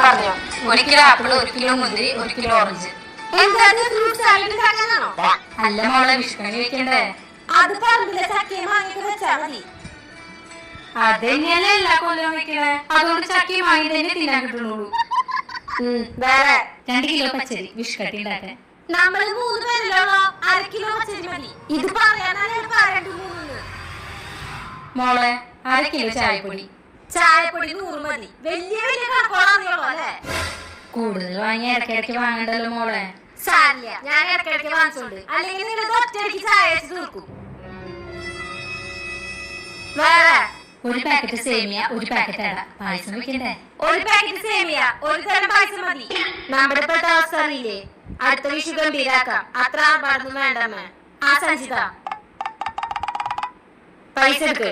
പറഞ്ഞോ. 1 kilo apple, 1 kilo മുന്തിരി, 1 kilo orange. അല്ല മോളെ, വിഷുക്കണി വെക്കണ്ടേ? അത് പറമ്പിലെ ചക്കയും മാങ്ങയൊക്കെ വെച്ചാ മതി. അതെന്നെയല്ലേ എല്ലാ കൊല്ലം വെക്കണേ. അതുകൊണ്ട് ചക്കയും മാങ്ങി തന്നെ തിന്നാൻ കിട്ടുള്ളൂ. വേറെ 2 കിലോ പച്ചരി വിഷുക്കട്ടി ഉണ്ടാക്കാൻ. നമ്മള് 3 പേരല്ലോ, 1/2 കിലോ പച്ചരി മതി. ഇത് പറയാനാണ് പറയണ്ടു. മോളെ 1/2 കിലോ ചായപ്പൊടി. ചായപ്പൊടി 100 മതി. വലിയ വലിയ കണക്കോളാറിയോളൂ അല്ലേ? കൂടുതൽ വാങ്ങി ഇടയ്ക്കിടയ്ക്ക് വാങ്ങണ്ടല്ലോ മോളെ. സാരില്ല, ഞാൻ ഇടയ്ക്കിടയ്ക്ക് വാങ്ങിച്ചോണ്ട്. അല്ലെങ്കിൽ നിങ്ങൾ ഒറ്റയടിക്ക് ചായ വെച്ച് തീർക്കും. വേറെ 1 പാക്കറ്റ് സേമിയ, 1 പാക്കറ്റ് അട. പായസം വെക്കണ്ടേ? 1 പാക്കറ്റ് സേമിയ, 1 തരം പായസം മതി. നമ്മുടെ ഇപ്പോഴത്തെ അവസ്ഥ അറിയില്ലേ? അടുത്ത വിഷു ഗംഭീരാക്കാം. അത്ര ആർഭാടൊന്നും വേണ്ടമ്മ. ആ സഞ്ചിത പൈസ എടുക്ക്.